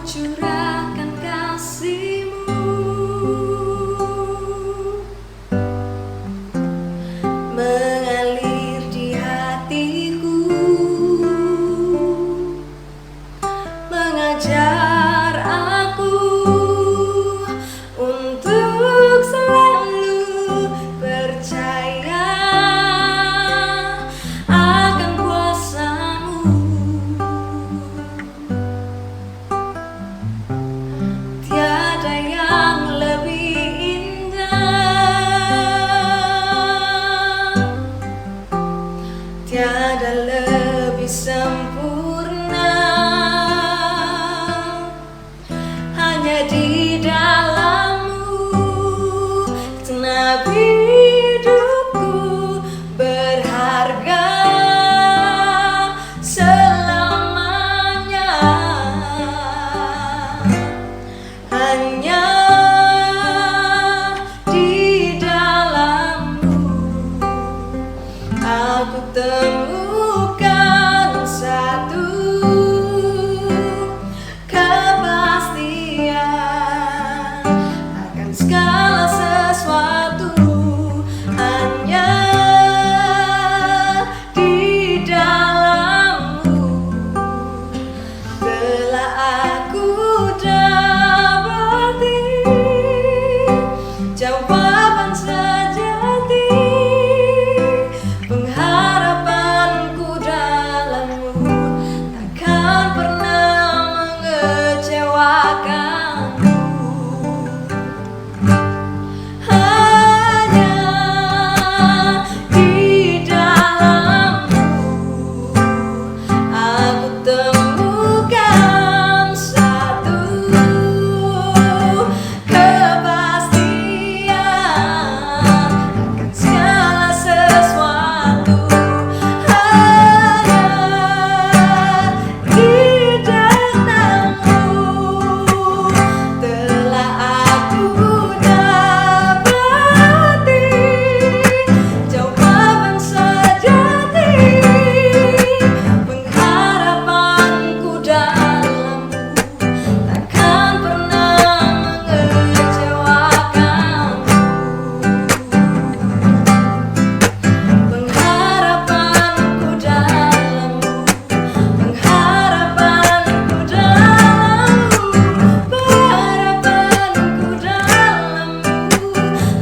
curahkan kasih-Mu, mengalir di hatiku, mengajar aku untuk selalu percaya akan kuasa-Mu. Tiada yang lebih indah, tiada lebih sempurna, hanya di dalam-Mu genap hidupku berharga selamanya. Hanya di dalam-Mu aku temukan satu kepastian akan segala sesuatu. Hanya di dalam-Mu telah aku dapati jawaban sejati. Pengharapanku dalam-Mu takkan pernah mengecewakanku. Hanya di dalam-Mu aku temukan satu kepastian akan segala sesuatu. Hanya di dalam-Mu telah aku dapati jawaban sejati. Pengharapanku dalam-Mu takkan pernah mengecewakanku. Pengharapanku dalam-Mu, pengharapanku dalam-Mu, pengharapanku dalam-Mu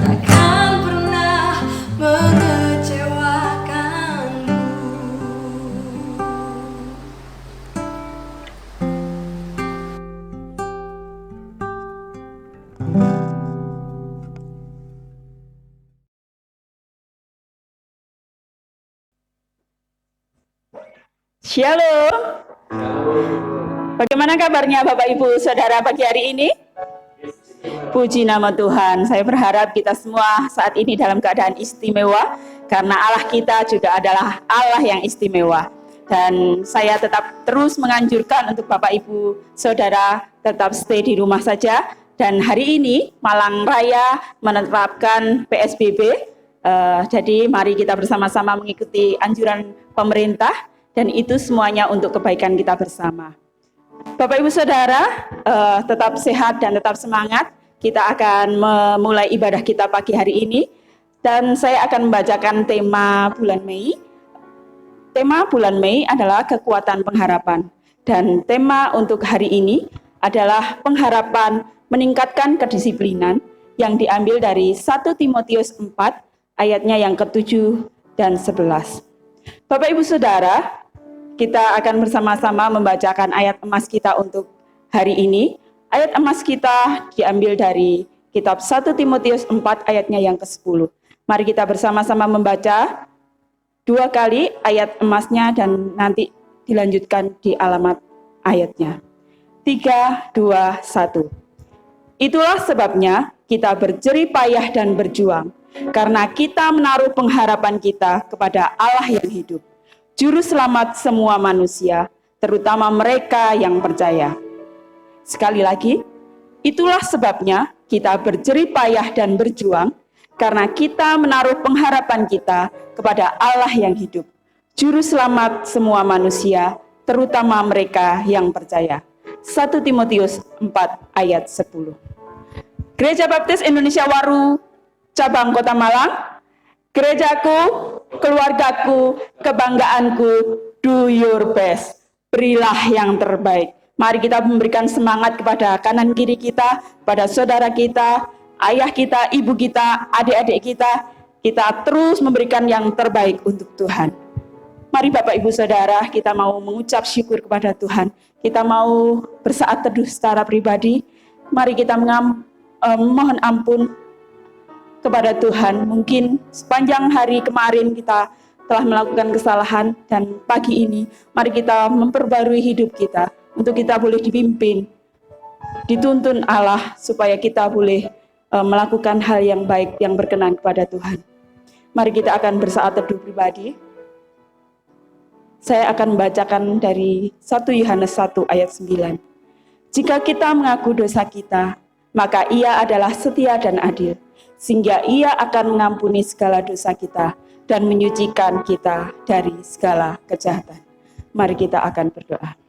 takkan pernah mengecewakanmu. Shalom. Bagaimana kabarnya Bapak Ibu Saudara pagi hari ini? Puji nama Tuhan. Saya berharap kita semua saat ini dalam keadaan istimewa karena Allah kita juga adalah Allah yang istimewa. Dan saya tetap terus menganjurkan untuk Bapak Ibu Saudara tetap stay di rumah saja. Dan hari ini Malang Raya menerapkan PSBB. Jadi mari kita bersama-sama mengikuti anjuran pemerintah. Dan itu semuanya untuk kebaikan kita bersama. Bapak Ibu Saudara, tetap sehat dan tetap semangat. Kita akan memulai ibadah kita pagi hari ini. Dan saya akan membacakan tema bulan Mei. Tema bulan Mei adalah kekuatan pengharapan. Dan tema untuk hari ini adalah pengharapan meningkatkan kedisiplinan yang diambil dari 1 Timotius 4 ayatnya yang ke-7 dan 11. Bapak Ibu Saudara, kita akan bersama-sama membacakan ayat emas kita untuk hari ini. Ayat emas kita diambil dari kitab 1 Timotius 4 ayatnya yang ke-10. Mari kita bersama-sama membaca 2 kali ayat emasnya dan nanti dilanjutkan di alamat ayatnya. 3, 2, 1. Itulah sebabnya kita berjerih payah dan berjuang, karena kita menaruh pengharapan kita kepada Allah yang hidup, Juru Selamat semua manusia, terutama mereka yang percaya. Sekali lagi, itulah sebabnya kita berjerih payah dan berjuang, karena kita menaruh pengharapan kita kepada Allah yang hidup, Juru Selamat semua manusia, terutama mereka yang percaya. 1 Timotius 4 ayat 10. Gereja Baptis Indonesia Waru, cabang Kota Malang, gerejaku, keluargaku, kebanggaanku, do your best. Berilah yang terbaik. Mari kita memberikan semangat kepada kanan kiri kita, pada saudara kita, ayah kita, ibu kita, adik-adik kita. Kita terus memberikan yang terbaik untuk Tuhan. Mari Bapak Ibu Saudara, kita mau mengucap syukur kepada Tuhan. Kita mau bersaat teduh secara pribadi. Mari kita mohon ampun kepada Tuhan. Mungkin sepanjang hari kemarin kita telah melakukan kesalahan, dan pagi ini mari kita memperbarui hidup kita untuk kita boleh dipimpin, dituntun Allah supaya kita boleh melakukan hal yang baik yang berkenan kepada Tuhan. Mari kita akan bersaat teduh pribadi. Saya akan membacakan dari 1 Yohanes 1 ayat 9. Jika kita mengaku dosa kita, maka Ia adalah setia dan adil, sehingga Ia akan mengampuni segala dosa kita dan menyucikan kita dari segala kejahatan. Mari kita akan berdoa.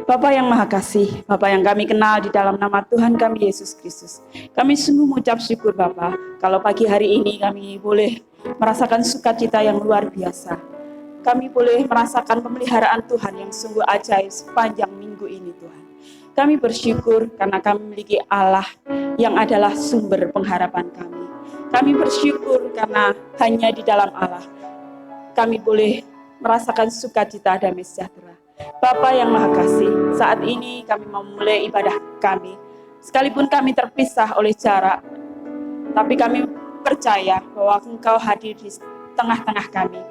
Bapa yang Maha Kasih, Bapa yang kami kenal di dalam nama Tuhan kami Yesus Kristus, kami sungguh mengucap syukur Bapa, kalau pagi hari ini kami boleh merasakan sukacita yang luar biasa. Kami boleh merasakan pemeliharaan Tuhan yang sungguh ajaib sepanjang minggu ini Tuhan. Kami bersyukur karena kami memiliki Allah yang adalah sumber pengharapan kami. Kami bersyukur karena hanya di dalam Allah kami boleh merasakan sukacita damai sejahtera. Bapa yang Maha Kasih, saat ini kami mau memulai ibadah kami. Sekalipun kami terpisah oleh jarak, tapi kami percaya bahwa Engkau hadir di tengah-tengah kami.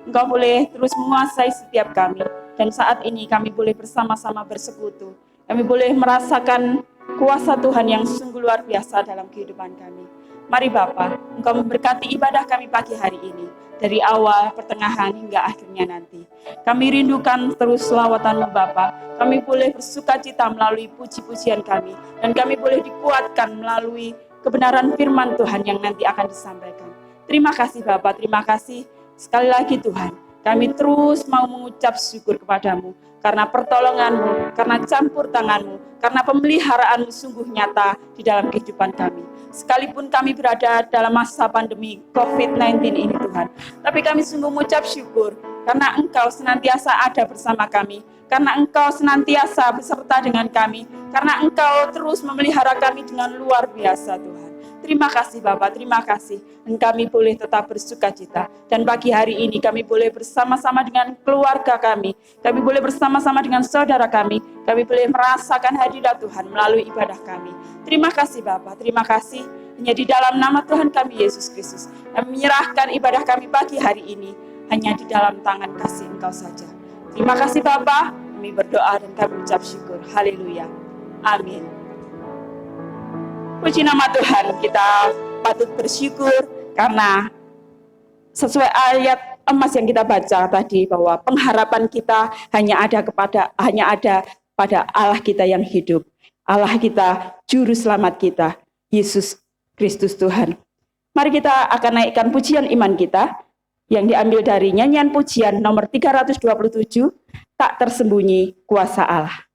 Engkau boleh terus menguasai setiap kami. Dan saat ini kami boleh bersama-sama bersekutu. Kami boleh merasakan kuasa Tuhan yang sungguh luar biasa dalam kehidupan kami. Mari Bapa, Engkau memberkati ibadah kami pagi hari ini. Dari awal, pertengahan, hingga akhirnya nanti. Kami rindukan terus selawatan-Mu Bapa. Kami boleh bersukacita melalui puji-pujian kami. Dan kami boleh dikuatkan melalui kebenaran firman Tuhan yang nanti akan disampaikan. Terima kasih Bapa, terima kasih. Sekali lagi Tuhan, kami terus mau mengucap syukur kepadamu karena pertolongan-Mu, karena campur tangan-Mu, karena pemeliharaan-Mu sungguh nyata di dalam kehidupan kami. Sekalipun kami berada dalam masa pandemi COVID-19 ini Tuhan, tapi kami sungguh mengucap syukur karena Engkau senantiasa ada bersama kami, karena Engkau senantiasa beserta dengan kami, karena Engkau terus memelihara kami dengan luar biasa Tuhan. Terima kasih Bapak, terima kasih. Dan kami boleh tetap bersukacita. Dan pagi hari ini kami boleh bersama-sama dengan keluarga kami. Kami boleh bersama-sama dengan saudara kami. Kami boleh merasakan hadirat Tuhan melalui ibadah kami. Terima kasih Bapak, terima kasih. Hanya di dalam nama Tuhan kami Yesus Kristus. Kami menyerahkan ibadah kami pagi hari ini. Hanya di dalam tangan kasih Engkau saja. Terima kasih Bapak. Kami berdoa dan kami ucap syukur. Haleluya. Amin. Puji nama Tuhan, kita patut bersyukur karena sesuai ayat emas yang kita baca tadi bahwa pengharapan kita hanya ada pada Allah kita yang hidup. Allah kita, juru selamat kita, Yesus Kristus Tuhan. Mari kita akan naikkan pujian iman kita yang diambil dari nyanyian pujian nomor 327, Tak Tersembunyi Kuasa Allah.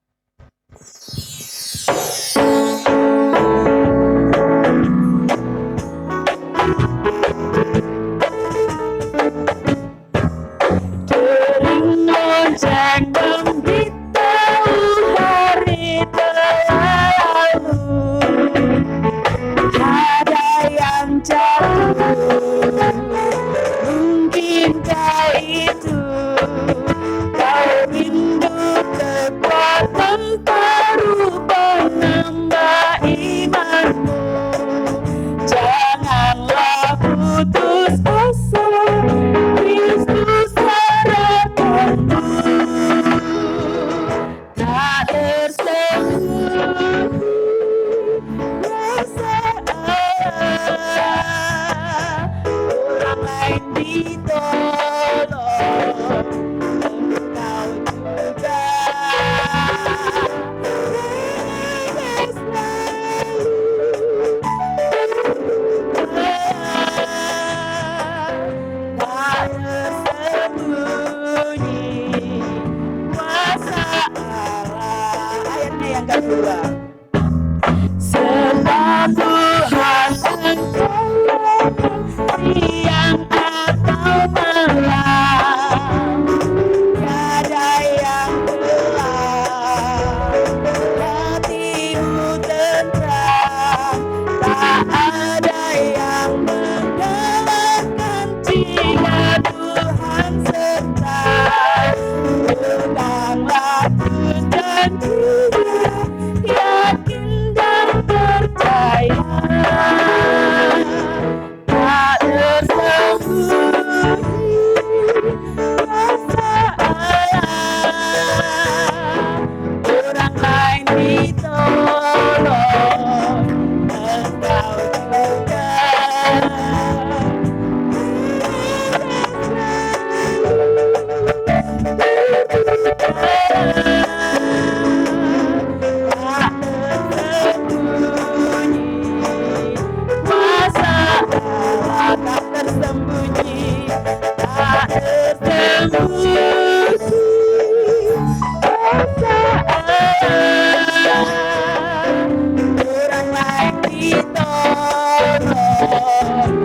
Lonceng memberitahu hari berlalu, ada yang jatuh, mungkinkah itu kau rindu kekuatan baru yang kedua. Sebab Tuhan engkau siang atau malam, tiada yang gelap, hatimu tentram, tak ada yang menggelapkan jika Tuhan serta. Teganglah berjanjinya, yakin dan percaya, tak tersembunyi rasa Allah. Orang lain ditolong, engkau juga. Tak tersembunyi, tak tersembunyi perasaan orang lain ditolong,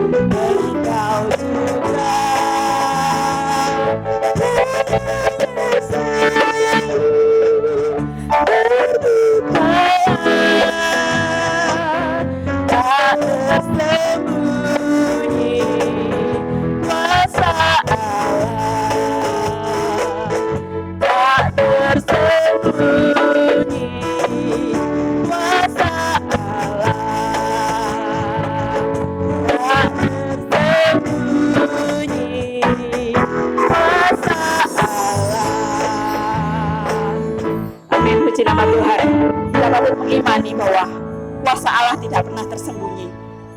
engkau juga. Tak tersembunyi kuasa Allah, tak tersembunyi kuasa Allah, tak tersembunyi kuasa Allah. Amin, puji nama Tuhan. Kita patut mengimani bahwa kuasa Allah tidak pernah tersembunyi.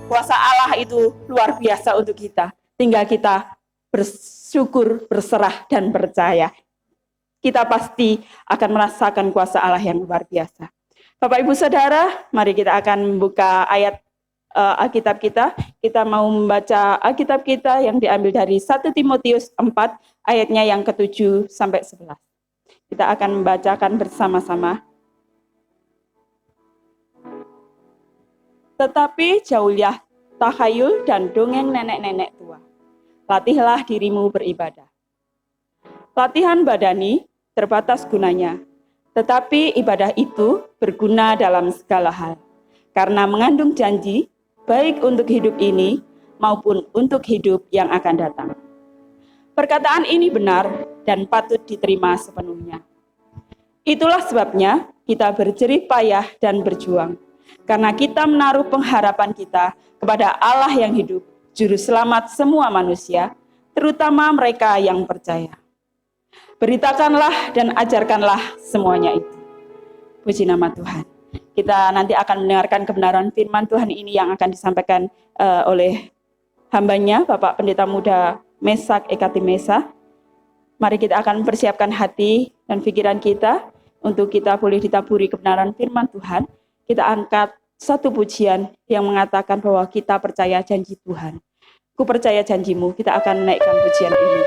Kuasa Allah itu luar biasa untuk kita. Tinggal kita bersyukur, berserah, dan percaya. Kita pasti akan merasakan kuasa Allah yang luar biasa. Bapak Ibu Saudara, mari kita akan membuka ayat Alkitab kita. Kita mau membaca Alkitab kita yang diambil dari 1 Timotius 4, ayatnya yang ke-7 sampai 11. Kita akan membacakan bersama-sama. Tetapi jauhilah takhayul dan dongeng nenek-nenek tua. Latihlah dirimu beribadah. Latihan badani terbatas gunanya, tetapi ibadah itu berguna dalam segala hal, karena mengandung janji, baik untuk hidup ini maupun untuk hidup yang akan datang. Perkataan ini benar dan patut diterima sepenuhnya. Itulah sebabnya kita berjerih payah dan berjuang, karena kita menaruh pengharapan kita kepada Allah yang hidup, Juru Selamat semua manusia, terutama mereka yang percaya. Beritakanlah dan ajarkanlah semuanya itu. Puji nama Tuhan. Kita nanti akan mendengarkan kebenaran firman Tuhan ini yang akan disampaikan oleh hambanya, Bapak Pendeta Muda Mesak Ekati Mesa. Mari kita akan mempersiapkan hati dan pikiran kita untuk kita boleh ditaburi kebenaran firman Tuhan. Kita angkat satu pujian yang mengatakan bahwa kita percaya janji Tuhan. Ku percaya janjimu. Kita akan menaikkan pujian ini.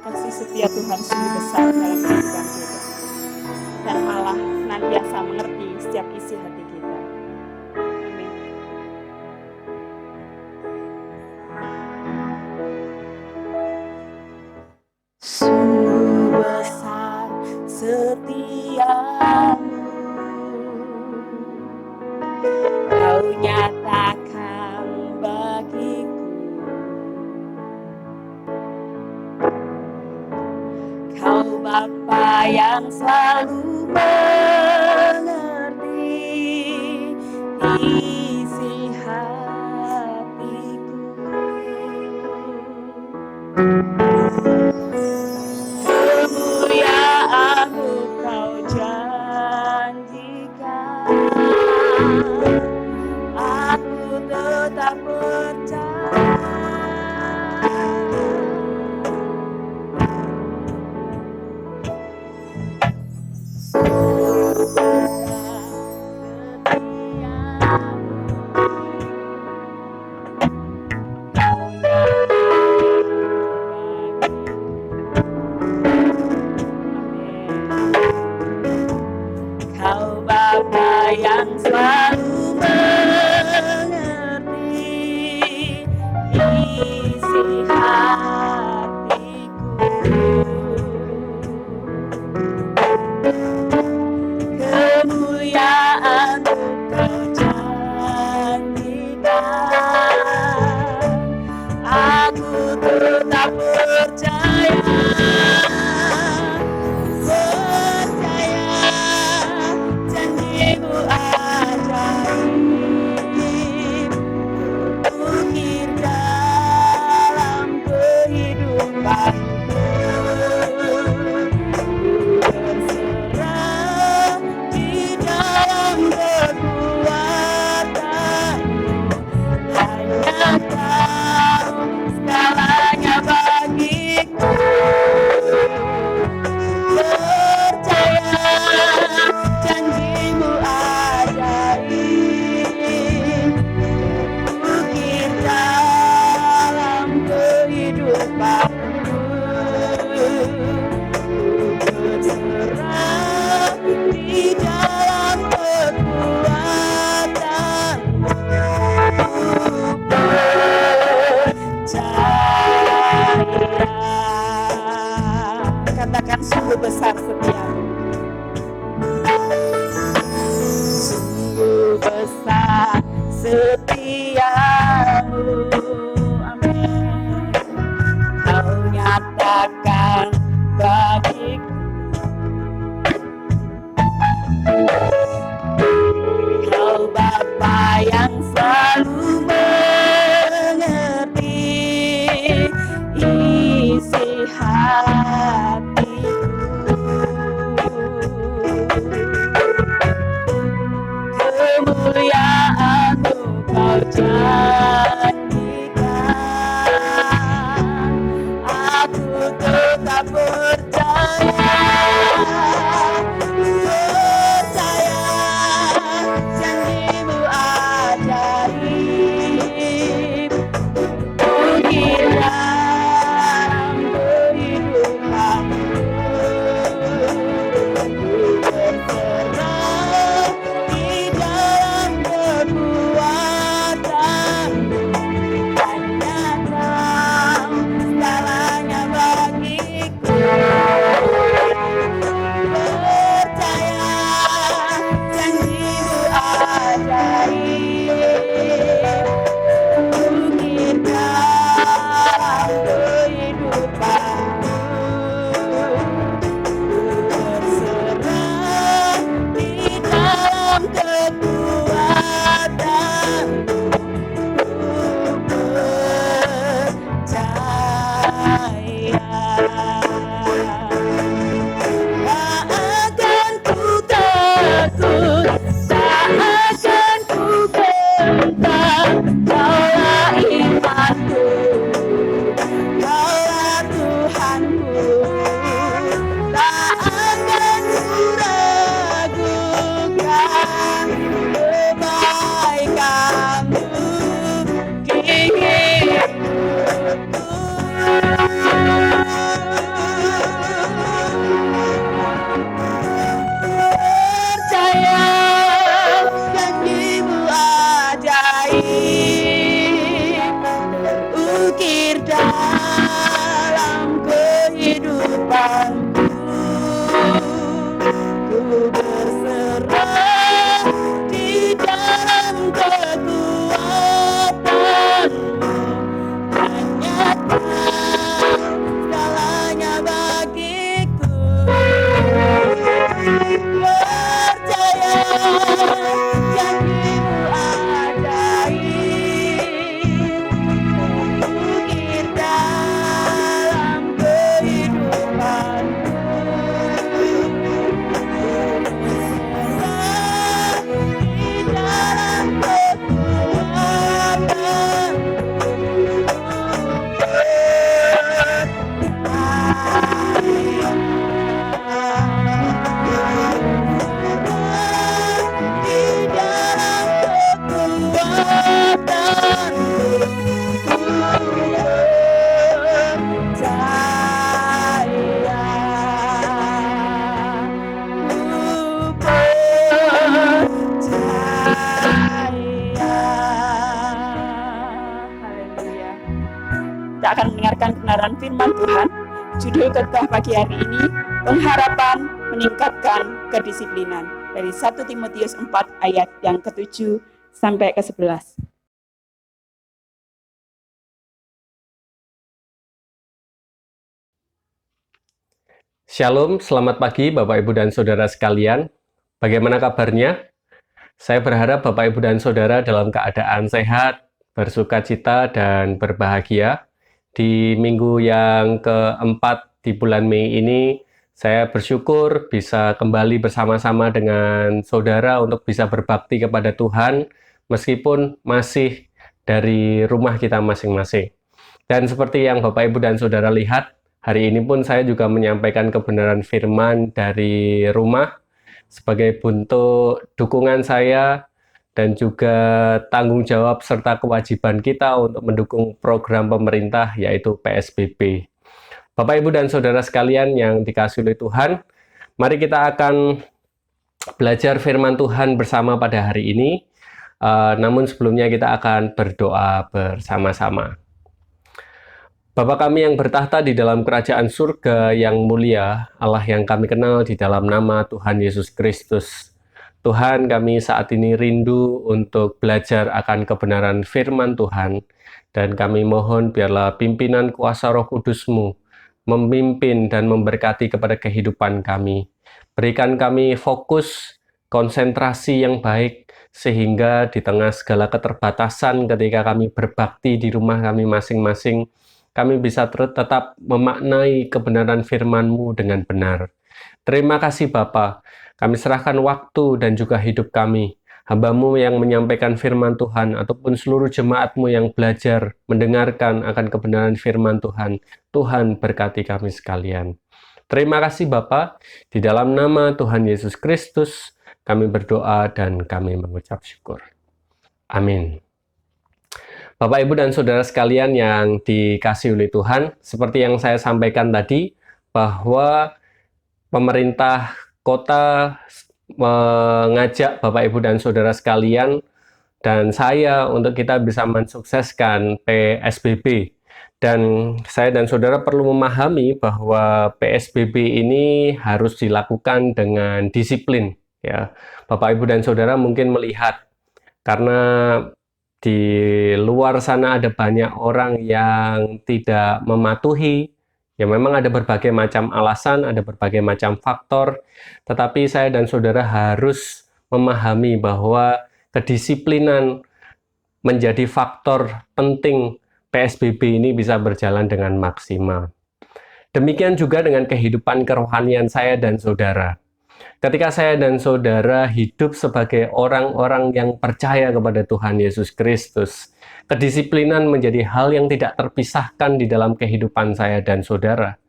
Kasih setia Tuhan sungguh besar dalam kehidupan kita. Dan Allah senantiasa mengerti setiap isi hati kita. Amin. Sungguh besar setiamu, Kau nyatakan bagiku. Kau Bapa yang selalu mengerti isi hatiku. Kemuliaanmu Kau janjikan, aku tetap percaya. selalu mengerti isi hatiku. Kemuliaan Kau janjikan, aku tetap percaya, janjimu ajaib, ukir dalam kehidupanku. Berserah di dalam kekuatanmu, hanya Kau segalanya bagiku. Percaya janjimu ajaib, ukir dalam kehidupanku. Berserah di dalam kekuatanmu, percaya. Katakan sungguh besar setiamu, sungguh besar setiamu. Amin. Kau nyatakan bagiku, Kau Bapa yang selalu mengerti isi hatiku. Kemuliaan Kau janjikan, kebenaran firman Tuhan. Judul khotbah pagi hari ini, pengharapan meningkatkan kedisiplinan. Dari 1 Timotius 4 ayat yang ke-7 sampai ke-11. Shalom, selamat pagi Bapak Ibu dan Saudara sekalian. Bagaimana kabarnya? Saya berharap Bapak Ibu dan Saudara dalam keadaan sehat, bersukacita, dan berbahagia. Di minggu yang keempat di bulan Mei ini, saya bersyukur bisa kembali bersama-sama dengan saudara untuk bisa berbakti kepada Tuhan, meskipun masih dari rumah kita masing-masing. Dan seperti yang Bapak Ibu dan Saudara lihat, hari ini pun saya juga menyampaikan kebenaran firman dari rumah sebagai bentuk dukungan saya dan juga tanggung jawab serta kewajiban kita untuk mendukung program pemerintah yaitu PSBB. Bapak Ibu dan Saudara sekalian yang dikasihi oleh Tuhan, mari kita akan belajar firman Tuhan bersama pada hari ini. Namun sebelumnya kita akan berdoa bersama-sama. Bapa kami yang bertahta di dalam kerajaan surga yang mulia, Allah yang kami kenal di dalam nama Tuhan Yesus Kristus. Tuhan, kami saat ini rindu untuk belajar akan kebenaran firman Tuhan, dan kami mohon biarlah pimpinan kuasa Roh Kudus-Mu memimpin dan memberkati kepada kehidupan kami. Berikan kami fokus, konsentrasi yang baik, sehingga di tengah segala keterbatasan ketika kami berbakti di rumah kami masing-masing, kami bisa tetap memaknai kebenaran firman-Mu dengan benar. Terima kasih Bapa, kami serahkan waktu dan juga hidup kami, hamba-Mu yang menyampaikan firman Tuhan, ataupun seluruh jemaat-Mu yang belajar, mendengarkan akan kebenaran firman Tuhan. Tuhan berkati kami sekalian. Terima kasih Bapa, di dalam nama Tuhan Yesus Kristus, kami berdoa dan kami mengucap syukur. Amin. Bapak, Ibu, dan Saudara sekalian yang dikasihi oleh Tuhan, seperti yang saya sampaikan tadi, bahwa pemerintah kota mengajak Bapak, Ibu, dan Saudara sekalian, dan saya untuk kita bisa mensukseskan PSBB. Dan saya dan Saudara perlu memahami bahwa PSBB ini harus dilakukan dengan disiplin. Ya, Bapak, Ibu, dan Saudara mungkin melihat, karena di luar sana ada banyak orang yang tidak mematuhi. Ya memang ada berbagai macam alasan, ada berbagai macam faktor, tetapi saya dan saudara harus memahami bahwa kedisiplinan menjadi faktor penting PSBB ini bisa berjalan dengan maksimal. Demikian juga dengan kehidupan kerohanian saya dan saudara. Ketika saya dan saudara hidup sebagai orang-orang yang percaya kepada Tuhan Yesus Kristus, kedisiplinan menjadi hal yang tidak terpisahkan di dalam kehidupan saya dan saudara.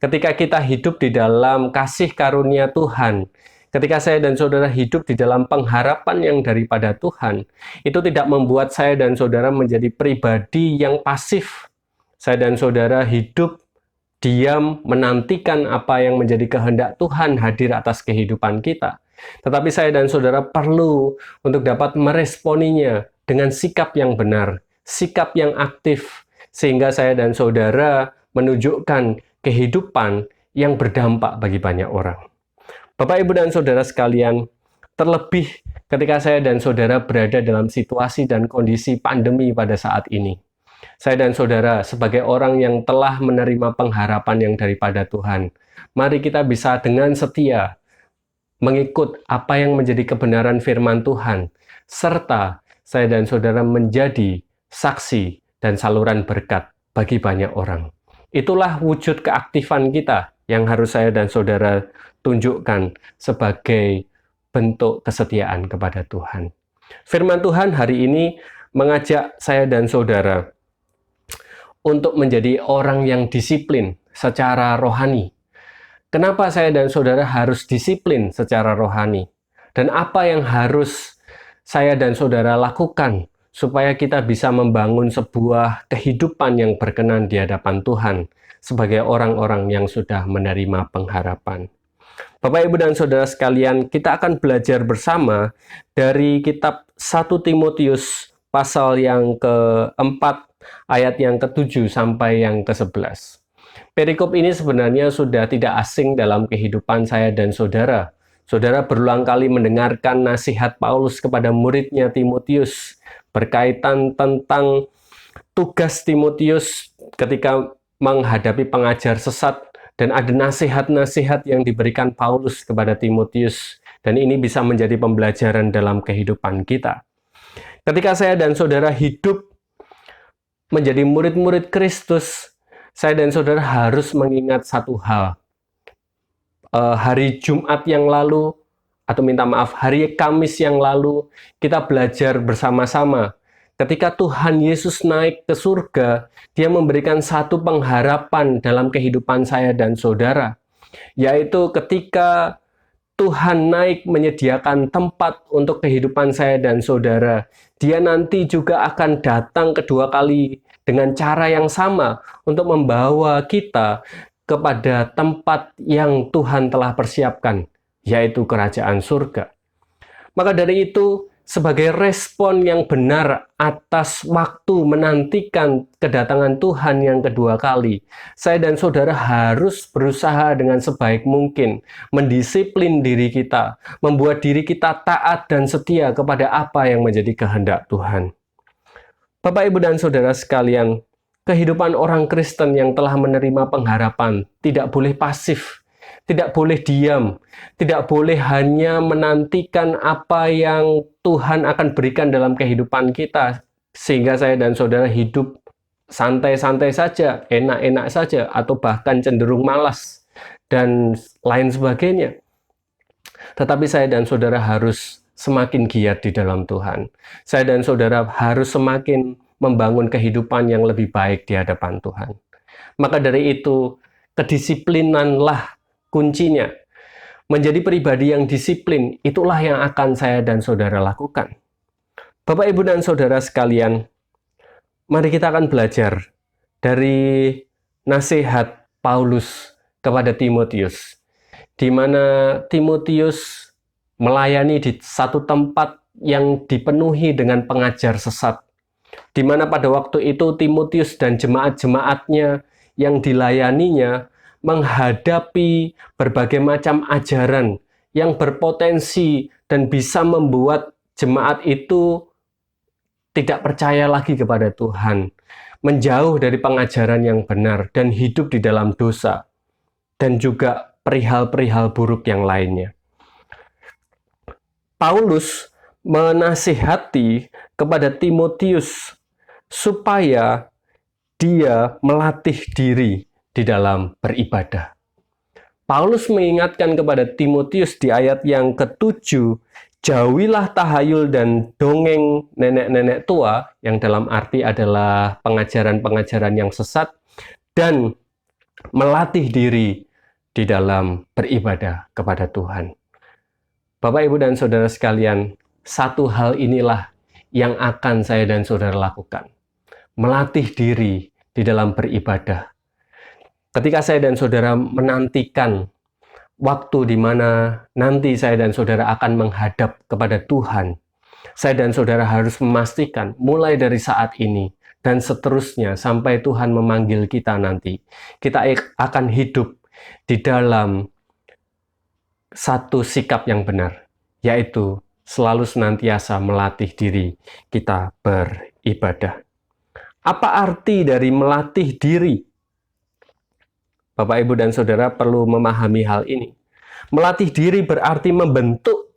Ketika kita hidup di dalam kasih karunia Tuhan, ketika saya dan saudara hidup di dalam pengharapan yang daripada Tuhan, itu tidak membuat saya dan saudara menjadi pribadi yang pasif. Saya dan saudara hidup diam menantikan apa yang menjadi kehendak Tuhan hadir atas kehidupan kita. Tetapi saya dan saudara perlu untuk dapat meresponinya dengan sikap yang benar, sikap yang aktif, sehingga saya dan saudara menunjukkan kehidupan yang berdampak bagi banyak orang. Bapak, Ibu, dan Saudara sekalian, terlebih ketika saya dan saudara berada dalam situasi dan kondisi pandemi pada saat ini. Saya dan saudara sebagai orang yang telah menerima pengharapan yang daripada Tuhan, mari kita bisa dengan setia mengikut apa yang menjadi kebenaran firman Tuhan, serta saya dan saudara menjadi saksi dan saluran berkat bagi banyak orang. Itulah wujud keaktifan kita yang harus saya dan saudara tunjukkan sebagai bentuk kesetiaan kepada Tuhan. Firman Tuhan hari ini mengajak saya dan saudara untuk menjadi orang yang disiplin secara rohani. Kenapa saya dan saudara harus disiplin secara rohani? Dan apa yang harus saya dan saudara lakukan supaya kita bisa membangun sebuah kehidupan yang berkenan di hadapan Tuhan sebagai orang-orang yang sudah menerima pengharapan? Bapak, Ibu, dan Saudara sekalian, kita akan belajar bersama dari kitab 1 Timotius pasal yang keempat ayat yang ke-7 sampai yang ke-11. Perikop ini sebenarnya sudah tidak asing dalam kehidupan saya dan saudara. Saudara berulang kali mendengarkan nasihat Paulus kepada muridnya Timotius berkaitan tentang tugas Timotius ketika menghadapi pengajar sesat, dan ada nasihat-nasihat yang diberikan Paulus kepada Timotius, dan ini bisa menjadi pembelajaran dalam kehidupan kita. Ketika saya dan saudara hidup menjadi murid-murid Kristus, saya dan saudara harus mengingat satu hal. Hari Jumat yang lalu, atau minta maaf, hari Kamis yang lalu, kita belajar bersama-sama. Ketika Tuhan Yesus naik ke surga, Dia memberikan satu pengharapan dalam kehidupan saya dan saudara, yaitu ketika Tuhan naik menyediakan tempat untuk kehidupan saya dan saudara, Dia nanti juga akan datang kedua kali dengan cara yang sama untuk membawa kita kepada tempat yang Tuhan telah persiapkan, yaitu kerajaan surga. Maka dari itu, sebagai respon yang benar atas waktu menantikan kedatangan Tuhan yang kedua kali, saya dan saudara harus berusaha dengan sebaik mungkin mendisiplin diri kita, membuat diri kita taat dan setia kepada apa yang menjadi kehendak Tuhan. Bapak, Ibu, dan saudara sekalian, kehidupan orang Kristen yang telah menerima pengharapan tidak boleh pasif, tidak boleh diam, tidak boleh hanya menantikan apa yang Tuhan akan berikan dalam kehidupan kita, sehingga saya dan saudara hidup santai-santai saja, enak-enak saja, atau bahkan cenderung malas, dan lain sebagainya. Tetapi saya dan saudara harus semakin giat di dalam Tuhan. Saya dan saudara harus semakin membangun kehidupan yang lebih baik di hadapan Tuhan. Maka dari itu, kedisiplinanlah kuncinya. Menjadi pribadi yang disiplin, itulah yang akan saya dan saudara lakukan. Bapak, Ibu, dan saudara sekalian, mari kita akan belajar dari nasihat Paulus kepada Timotius, di mana Timotius melayani di satu tempat yang dipenuhi dengan pengajar sesat, di mana pada waktu itu Timotius dan jemaat-jemaatnya yang dilayaninya menghadapi berbagai macam ajaran yang berpotensi dan bisa membuat jemaat itu tidak percaya lagi kepada Tuhan, menjauh dari pengajaran yang benar dan hidup di dalam dosa, dan juga perihal-perihal buruk yang lainnya. Paulus menasihati kepada Timotius supaya dia melatih diri di dalam beribadah. Paulus mengingatkan kepada Timotius di ayat yang ke-7, jauhilah tahayul dan dongeng nenek-nenek tua, yang dalam arti adalah pengajaran-pengajaran yang sesat, dan melatih diri di dalam beribadah kepada Tuhan. Bapak, Ibu, dan saudara sekalian, satu hal inilah yang akan saya dan saudara lakukan. Melatih diri di dalam beribadah. Ketika saya dan saudara menantikan waktu di mana nanti saya dan saudara akan menghadap kepada Tuhan, saya dan saudara harus memastikan mulai dari saat ini dan seterusnya sampai Tuhan memanggil kita nanti, kita akan hidup di dalam satu sikap yang benar, yaitu selalu senantiasa melatih diri kita beribadah. Apa arti dari melatih diri? Bapak, Ibu, dan saudara perlu memahami hal ini. Melatih diri berarti membentuk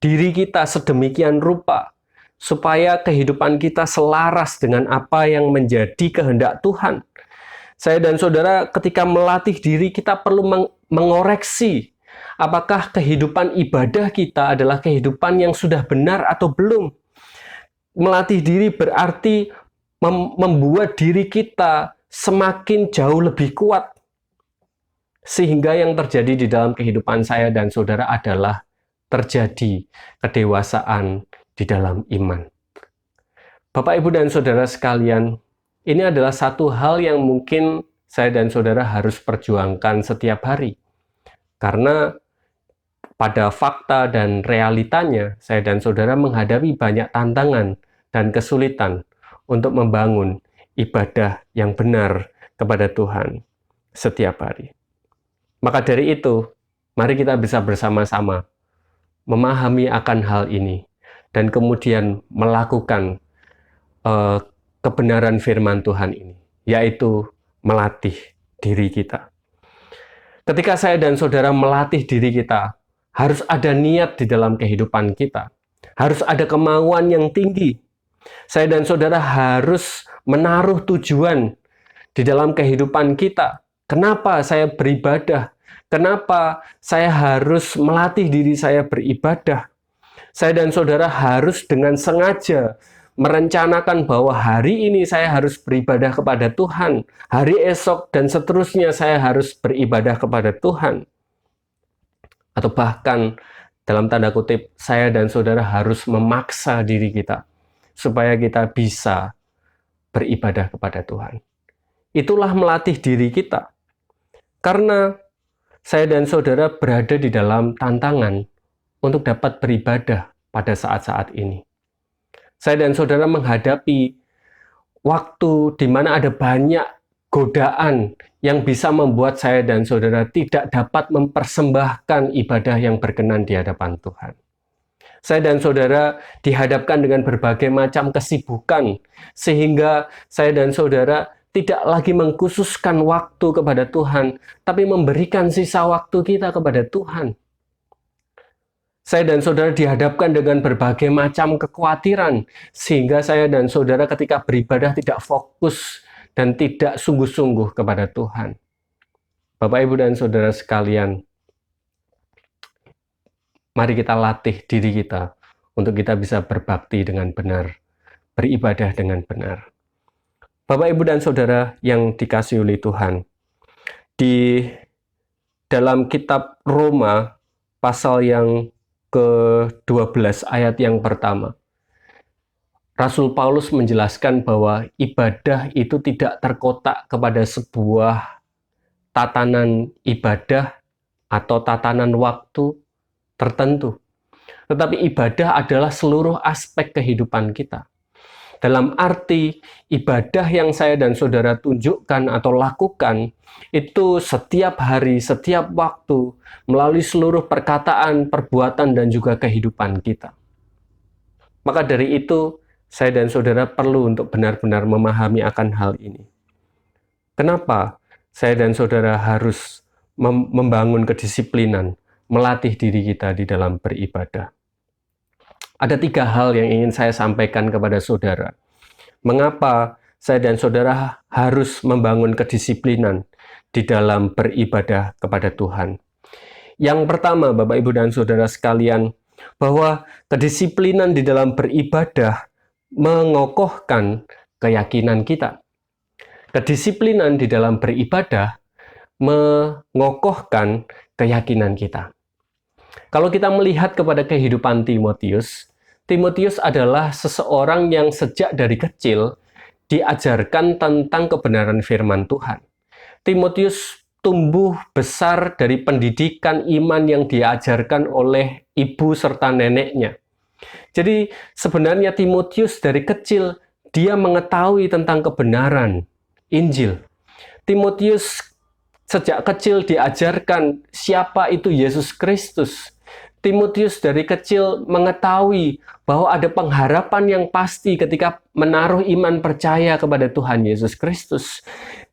diri kita sedemikian rupa supaya kehidupan kita selaras dengan apa yang menjadi kehendak Tuhan. Saya dan saudara ketika melatih diri, kita perlu mengoreksi apakah kehidupan ibadah kita adalah kehidupan yang sudah benar atau belum. Melatih diri berarti membuat diri kita semakin jauh lebih kuat, sehingga yang terjadi di dalam kehidupan saya dan saudara adalah terjadi kedewasaan di dalam iman. Bapak, Ibu, dan saudara sekalian, ini adalah satu hal yang mungkin saya dan saudara harus perjuangkan setiap hari. Karena pada fakta dan realitanya, saya dan saudara menghadapi banyak tantangan dan kesulitan untuk membangun ibadah yang benar kepada Tuhan setiap hari. Maka dari itu, mari kita bisa bersama-sama memahami akan hal ini dan kemudian melakukan kebenaran firman Tuhan ini, yaitu melatih diri kita. Ketika saya dan saudara melatih diri kita, harus ada niat di dalam kehidupan kita. Harus ada kemauan yang tinggi. Saya dan saudara harus menaruh tujuan di dalam kehidupan kita. Kenapa saya beribadah? Kenapa saya harus melatih diri saya beribadah? Saya dan saudara harus dengan sengaja merencanakan bahwa hari ini saya harus beribadah kepada Tuhan, hari esok dan seterusnya saya harus beribadah kepada Tuhan. Atau bahkan dalam tanda kutip, saya dan saudara harus memaksa diri kita supaya kita bisa beribadah kepada Tuhan. Itulah melatih diri kita. Karena saya dan saudara berada di dalam tantangan untuk dapat beribadah pada saat-saat ini. Saya dan saudara menghadapi waktu di mana ada banyak godaan yang bisa membuat saya dan saudara tidak dapat mempersembahkan ibadah yang berkenan di hadapan Tuhan. Saya dan saudara dihadapkan dengan berbagai macam kesibukan, sehingga saya dan saudara tidak lagi mengkhususkan waktu kepada Tuhan, tapi memberikan sisa waktu kita kepada Tuhan. Saya dan saudara dihadapkan dengan berbagai macam kekhawatiran, sehingga saya dan saudara ketika beribadah tidak fokus dan tidak sungguh-sungguh kepada Tuhan. Bapak, Ibu, dan saudara sekalian, mari kita latih diri kita untuk kita bisa berbakti dengan benar, beribadah dengan benar. Bapak, Ibu, dan saudara yang dikasihi oleh Tuhan, di dalam kitab Roma pasal yang ke-12 ayat yang pertama, Rasul Paulus menjelaskan bahwa ibadah itu tidak terkotak kepada sebuah tatanan ibadah atau tatanan waktu tertentu. Tetapi ibadah adalah seluruh aspek kehidupan kita. Dalam arti ibadah yang saya dan saudara tunjukkan atau lakukan itu setiap hari, setiap waktu, melalui seluruh perkataan, perbuatan, dan juga kehidupan kita. Maka dari itu, saya dan saudara perlu untuk benar-benar memahami akan hal ini. Kenapa saya dan saudara harus membangun kedisiplinan, melatih diri kita di dalam beribadah? Ada 3 hal yang ingin saya sampaikan kepada saudara. Mengapa saya dan saudara harus membangun kedisiplinan di dalam beribadah kepada Tuhan? Yang pertama, Bapak, Ibu, dan saudara sekalian, bahwa kedisiplinan di dalam beribadah mengokohkan keyakinan kita. Kedisiplinan di dalam beribadah mengokohkan keyakinan kita. Kalau kita melihat kepada kehidupan Timotius adalah seseorang yang sejak dari kecil diajarkan tentang kebenaran firman Tuhan. Timotius tumbuh besar dari pendidikan iman yang diajarkan oleh ibu serta neneknya. Jadi sebenarnya Timotius dari kecil dia mengetahui tentang kebenaran Injil. Timotius sejak kecil diajarkan siapa itu Yesus Kristus. Timotius dari kecil mengetahui bahwa ada pengharapan yang pasti ketika menaruh iman percaya kepada Tuhan Yesus Kristus.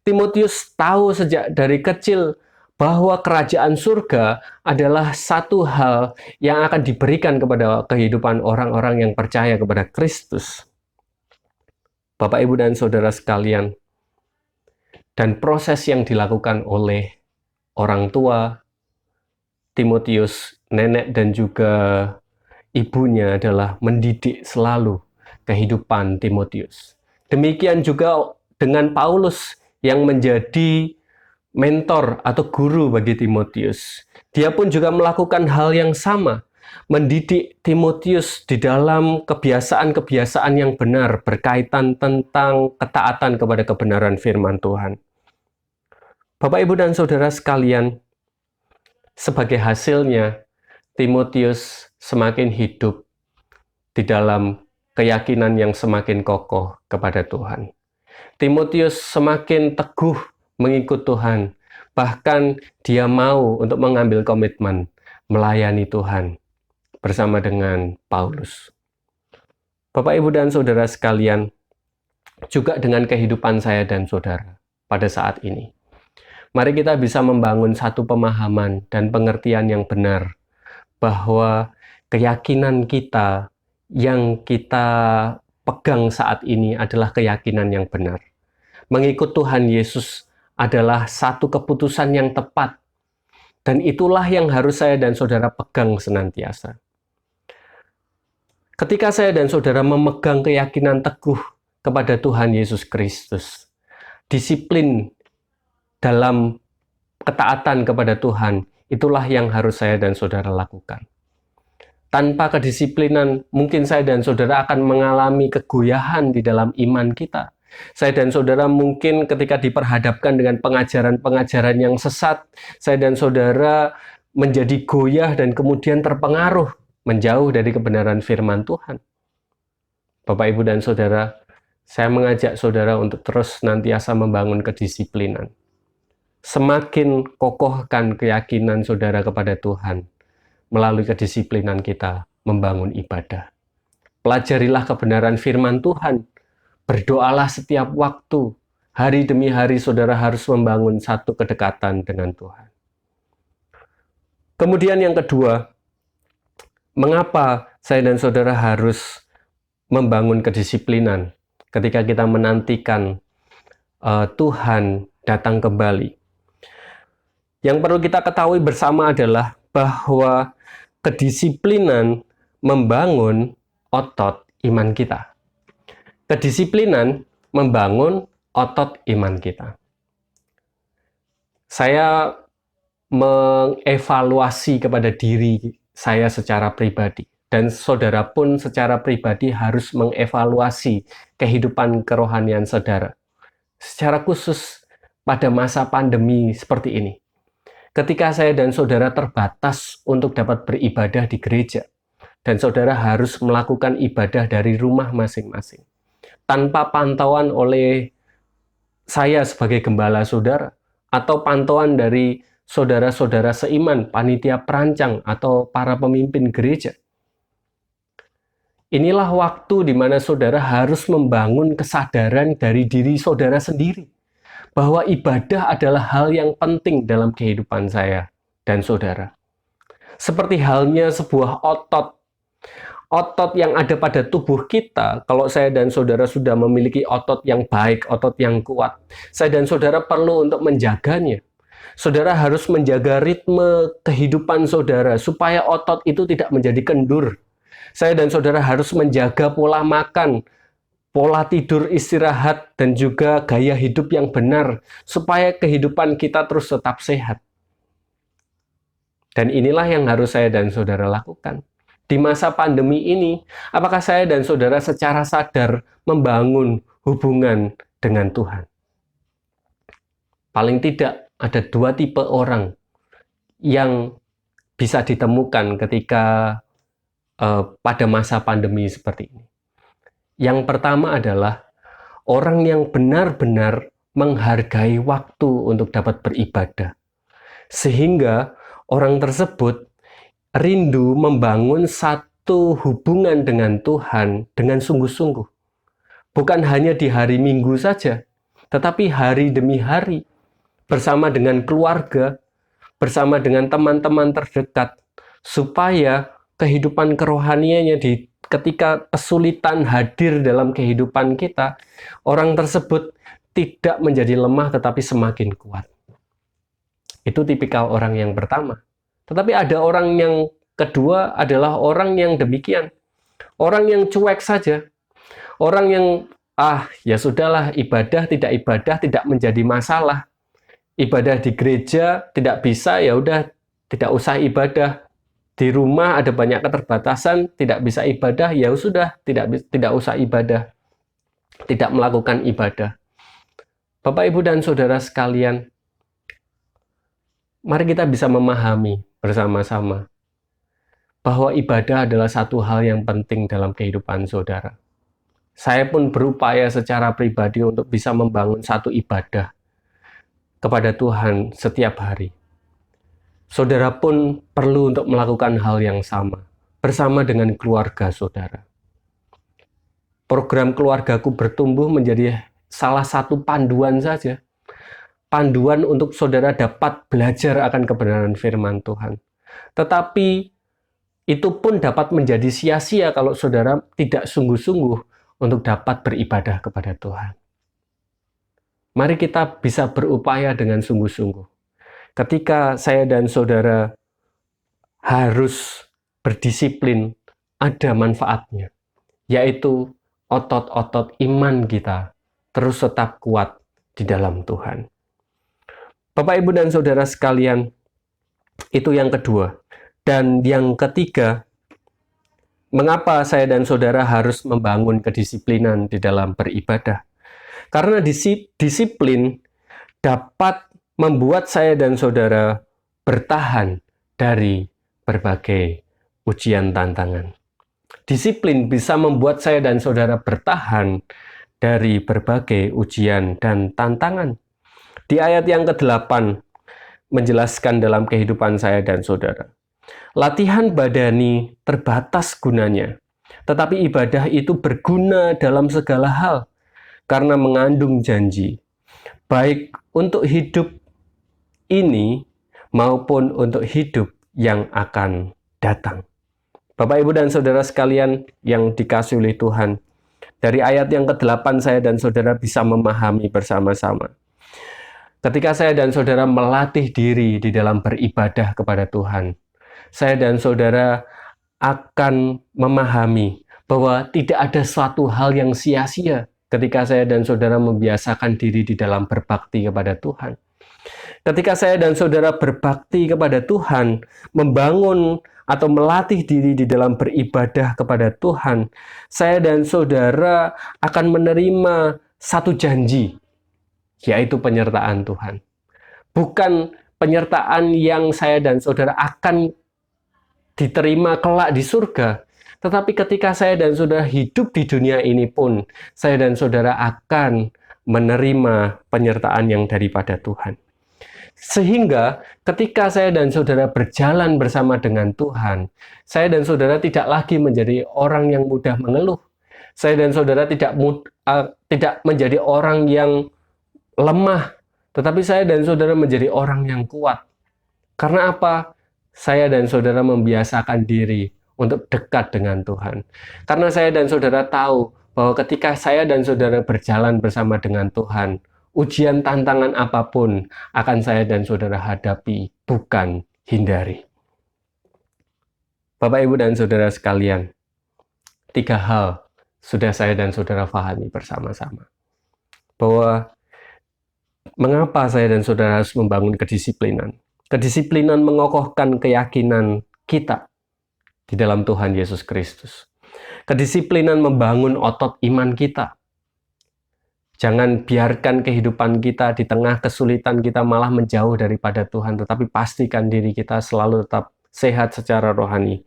Timotius tahu sejak dari kecil bahwa kerajaan surga adalah satu hal yang akan diberikan kepada kehidupan orang-orang yang percaya kepada Kristus. Bapak, Ibu, dan saudara sekalian, dan proses yang dilakukan oleh orang tua Timotius, nenek dan juga ibunya adalah mendidik selalu kehidupan Timotius. Demikian juga dengan Paulus yang menjadi mentor atau guru bagi Timotius. Dia pun juga melakukan hal yang sama, mendidik Timotius di dalam kebiasaan-kebiasaan yang benar berkaitan tentang ketaatan kepada kebenaran firman Tuhan. Bapak, Ibu, dan saudara sekalian, sebagai hasilnya, Timotius semakin hidup di dalam keyakinan yang semakin kokoh kepada Tuhan. Timotius semakin teguh mengikut Tuhan. Bahkan dia mau untuk mengambil komitmen melayani Tuhan bersama dengan Paulus. Bapak, Ibu, dan Saudara sekalian, juga dengan kehidupan saya dan saudara pada saat ini, mari kita bisa membangun satu pemahaman dan pengertian yang benar bahwa keyakinan kita yang kita pegang saat ini adalah keyakinan yang benar. Mengikut Tuhan Yesus adalah satu keputusan yang tepat, dan itulah yang harus saya dan saudara pegang senantiasa. Ketika saya dan saudara memegang keyakinan teguh kepada Tuhan Yesus Kristus, disiplin dalam ketaatan kepada Tuhan, itulah yang harus saya dan saudara lakukan. Tanpa kedisiplinan, mungkin saya dan saudara akan mengalami kegoyahan di dalam iman kita. Saya dan saudara mungkin ketika diperhadapkan dengan pengajaran-pengajaran yang sesat, saya dan saudara menjadi goyah dan kemudian terpengaruh, menjauh dari kebenaran firman Tuhan. Bapak, Ibu, dan Saudara, saya mengajak saudara untuk terus nantiasa membangun kedisiplinan. Semakin kokohkan keyakinan saudara kepada Tuhan melalui kedisiplinan kita membangun ibadah. Pelajarilah kebenaran firman Tuhan. Berdoalah setiap waktu. Hari demi hari saudara harus membangun satu kedekatan dengan Tuhan. Kemudian yang kedua, mengapa saya dan saudara harus membangun kedisiplinan ketika kita menantikan Tuhan datang kembali? Yang perlu kita ketahui bersama adalah bahwa kedisiplinan membangun otot iman kita. Kedisiplinan membangun otot iman kita. Saya mengevaluasi kepada diri saya secara pribadi, dan saudara pun secara pribadi harus mengevaluasi kehidupan kerohanian saudara. Secara khusus pada masa pandemi seperti ini, ketika saya dan saudara terbatas untuk dapat beribadah di gereja, dan saudara harus melakukan ibadah dari rumah masing-masing, tanpa pantauan oleh saya sebagai gembala saudara, atau pantauan dari saudara-saudara seiman, panitia perancang, atau para pemimpin gereja. Inilah waktu di mana saudara harus membangun kesadaran dari diri saudara sendiri, bahwa ibadah adalah hal yang penting dalam kehidupan saya dan saudara. Seperti halnya sebuah otot yang ada pada tubuh kita. Kalau saya dan saudara sudah memiliki otot yang baik, otot yang kuat, saya dan saudara perlu untuk menjaganya. Saudara harus menjaga ritme kehidupan saudara supaya otot itu tidak menjadi kendur. Saya dan saudara harus menjaga pola makan, pola tidur, istirahat, dan juga gaya hidup yang benar supaya kehidupan kita terus tetap sehat. Dan inilah yang harus saya dan saudara lakukan. Di masa pandemi ini, apakah saya dan saudara secara sadar membangun hubungan dengan Tuhan? Paling tidak ada dua tipe orang yang bisa ditemukan ketika pada masa pandemi seperti ini. Yang pertama adalah orang yang benar-benar menghargai waktu untuk dapat beribadah, sehingga orang tersebut rindu membangun satu hubungan dengan Tuhan dengan sungguh-sungguh. Bukan hanya di hari Minggu saja, tetapi hari demi hari, bersama dengan keluarga, bersama dengan teman-teman terdekat, supaya kehidupan kerohaniannya ketika kesulitan hadir dalam kehidupan kita, orang tersebut tidak menjadi lemah tetapi semakin kuat. Itu tipikal orang yang pertama. Tetapi ada orang yang kedua adalah orang yang demikian. Orang yang cuek saja. Orang yang, ya sudahlah, ibadah tidak menjadi masalah. Ibadah di gereja tidak bisa, ya udah tidak usah ibadah. Di rumah ada banyak keterbatasan, tidak bisa ibadah, ya sudah tidak usah ibadah. Tidak melakukan ibadah. Bapak, Ibu, dan saudara sekalian, mari kita bisa memahami bersama-sama bahwa ibadah adalah satu hal yang penting dalam kehidupan saudara. Saya pun berupaya secara pribadi untuk bisa membangun satu ibadah kepada Tuhan setiap hari. Saudara pun perlu untuk melakukan hal yang sama bersama dengan keluarga saudara. Program Keluargaku Bertumbuh menjadi salah satu panduan saja. Panduan untuk saudara dapat belajar akan kebenaran firman Tuhan. Tetapi itu pun dapat menjadi sia-sia kalau saudara tidak sungguh-sungguh untuk dapat beribadah kepada Tuhan. Mari kita bisa berupaya dengan sungguh-sungguh. Ketika saya dan saudara harus berdisiplin, ada manfaatnya, yaitu otot-otot iman kita terus tetap kuat di dalam Tuhan. Bapak, Ibu, dan Saudara sekalian, itu yang kedua. Dan yang ketiga, mengapa saya dan saudara harus membangun kedisiplinan di dalam beribadah? Karena disiplin dapat membuat saya dan saudara bertahan dari berbagai ujian tantangan. Disiplin bisa membuat saya dan saudara bertahan dari berbagai ujian dan tantangan. Di ayat yang ke-8 menjelaskan dalam kehidupan saya dan saudara. Latihan badani terbatas gunanya, tetapi ibadah itu berguna dalam segala hal karena mengandung janji, baik untuk hidup ini maupun untuk hidup yang akan datang. Bapak, Ibu, dan Saudara sekalian yang dikasihi oleh Tuhan, dari ayat yang ke-8 saya dan saudara bisa memahami bersama-sama. Ketika saya dan saudara melatih diri di dalam beribadah kepada Tuhan, saya dan saudara akan memahami bahwa tidak ada suatu hal yang sia-sia ketika saya dan saudara membiasakan diri di dalam berbakti kepada Tuhan. Ketika saya dan saudara berbakti kepada Tuhan, membangun atau melatih diri di dalam beribadah kepada Tuhan, saya dan saudara akan menerima satu janji, yaitu penyertaan Tuhan. Bukan penyertaan yang saya dan saudara akan diterima kelak di surga, tetapi ketika saya dan saudara hidup di dunia ini pun, saya dan saudara akan menerima penyertaan yang daripada Tuhan. Sehingga ketika saya dan saudara berjalan bersama dengan Tuhan, saya dan saudara tidak lagi menjadi orang yang mudah mengeluh. Saya dan saudara tidak menjadi orang yang lemah, tetapi saya dan saudara menjadi orang yang kuat. Karena apa? Saya dan saudara membiasakan diri untuk dekat dengan Tuhan. Karena saya dan saudara tahu bahwa ketika saya dan saudara berjalan bersama dengan Tuhan, ujian tantangan apapun akan saya dan saudara hadapi, bukan hindari. Bapak, Ibu, dan saudara sekalian, 3 hal sudah saya dan saudara pahami bersama-sama. Bahwa mengapa saya dan saudara harus membangun kedisiplinan? Kedisiplinan mengokohkan keyakinan kita di dalam Tuhan Yesus Kristus. Kedisiplinan membangun otot iman kita. Jangan biarkan kehidupan kita di tengah kesulitan kita malah menjauh daripada Tuhan, tetapi pastikan diri kita selalu tetap sehat secara rohani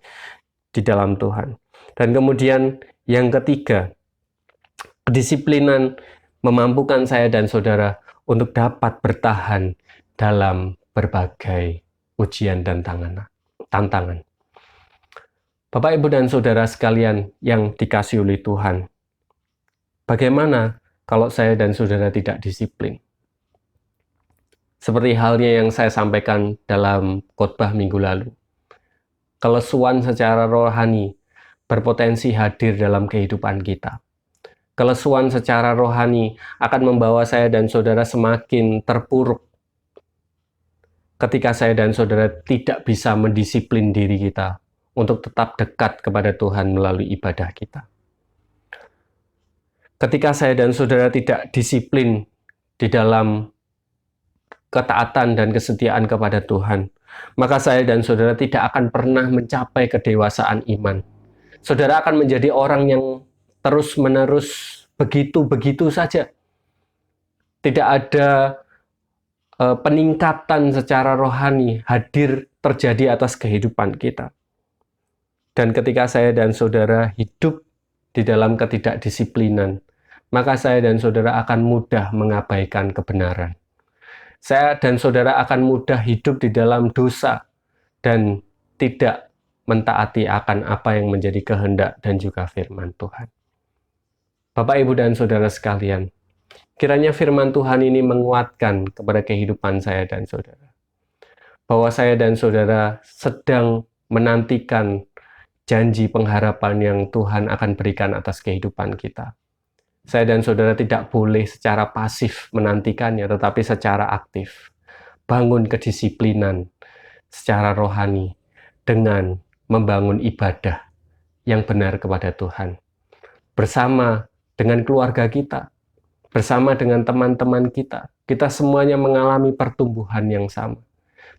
di dalam Tuhan. Dan kemudian yang ketiga, kedisiplinan memampukan saya dan saudara untuk dapat bertahan dalam berbagai ujian dan tantangan. Bapak, Ibu, dan saudara sekalian yang dikasihi oleh Tuhan, bagaimana kalau saya dan saudara tidak disiplin? Seperti halnya yang saya sampaikan dalam khotbah minggu lalu. Kelesuan secara rohani berpotensi hadir dalam kehidupan kita. Kelesuan secara rohani akan membawa saya dan saudara semakin terpuruk ketika saya dan saudara tidak bisa mendisiplin diri kita untuk tetap dekat kepada Tuhan melalui ibadah kita. Ketika saya dan saudara tidak disiplin di dalam ketaatan dan kesetiaan kepada Tuhan, maka saya dan saudara tidak akan pernah mencapai kedewasaan iman. Saudara akan menjadi orang yang terus-menerus begitu-begitu saja. Tidak ada peningkatan secara rohani hadir terjadi atas kehidupan kita. Dan ketika saya dan saudara hidup di dalam ketidakdisiplinan, maka saya dan saudara akan mudah mengabaikan kebenaran. Saya dan saudara akan mudah hidup di dalam dosa dan tidak mentaati akan apa yang menjadi kehendak dan juga firman Tuhan. Bapak, Ibu, dan saudara sekalian, kiranya firman Tuhan ini menguatkan kepada kehidupan saya dan saudara, bahwa saya dan saudara sedang menantikan janji pengharapan yang Tuhan akan berikan atas kehidupan kita. Saya dan saudara tidak boleh secara pasif menantikannya, tetapi secara aktif. Bangun kedisiplinan secara rohani dengan membangun ibadah yang benar kepada Tuhan. Bersama dengan keluarga kita, bersama dengan teman-teman kita, kita semuanya mengalami pertumbuhan yang sama.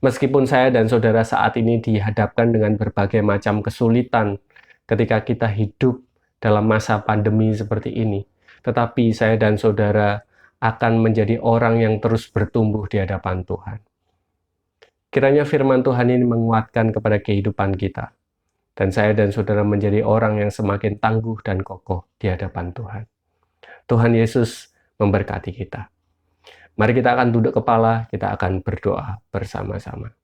Meskipun saya dan saudara saat ini dihadapkan dengan berbagai macam kesulitan ketika kita hidup dalam masa pandemi seperti ini, tetapi saya dan saudara akan menjadi orang yang terus bertumbuh di hadapan Tuhan. Kiranya firman Tuhan ini menguatkan kepada kehidupan kita, dan saya dan saudara menjadi orang yang semakin tangguh dan kokoh di hadapan Tuhan. Tuhan Yesus memberkati kita. Mari kita akan tunduk kepala, kita akan berdoa bersama-sama.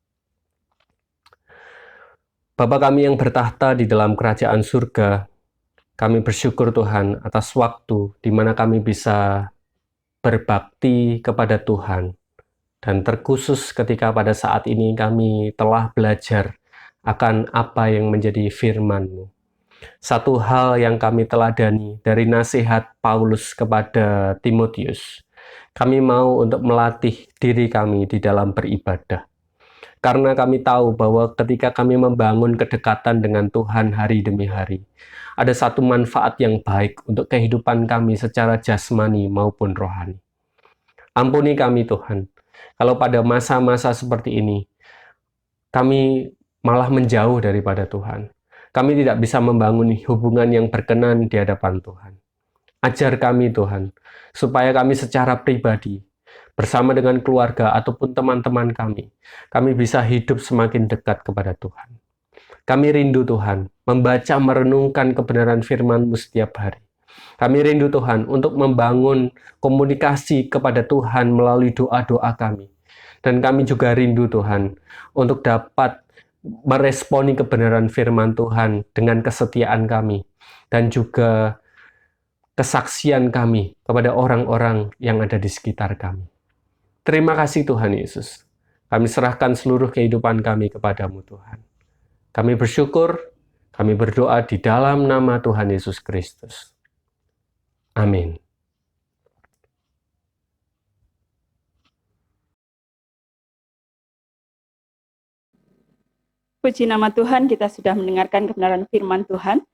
Bapa kami yang bertahta di dalam kerajaan surga, kami bersyukur Tuhan atas waktu di mana kami bisa berbakti kepada Tuhan. Dan terkhusus ketika pada saat ini kami telah belajar akan apa yang menjadi firman-Mu. Satu hal yang kami teladani dari nasihat Paulus kepada Timotius, kami mau untuk melatih diri kami di dalam beribadah. Karena kami tahu bahwa ketika kami membangun kedekatan dengan Tuhan hari demi hari, ada satu manfaat yang baik untuk kehidupan kami secara jasmani maupun rohani. Ampuni kami Tuhan, kalau pada masa-masa seperti ini, kami malah menjauh daripada Tuhan. Kami tidak bisa membangun hubungan yang berkenan di hadapan Tuhan. Ajar kami Tuhan, supaya kami secara pribadi, bersama dengan keluarga ataupun teman-teman kami bisa hidup semakin dekat kepada Tuhan. Kami rindu Tuhan, membaca merenungkan kebenaran firman-Mu setiap hari. Kami rindu Tuhan untuk membangun komunikasi kepada Tuhan melalui doa-doa kami. Dan kami juga rindu Tuhan untuk dapat meresponi kebenaran firman Tuhan dengan kesetiaan kami dan juga kesaksian kami kepada orang-orang yang ada di sekitar kami. Terima kasih Tuhan Yesus. Kami serahkan seluruh kehidupan kami kepadamu Tuhan. Kami bersyukur, kami berdoa di dalam nama Tuhan Yesus Kristus. Amin. Puji nama Tuhan, kita sudah mendengarkan kebenaran firman Tuhan.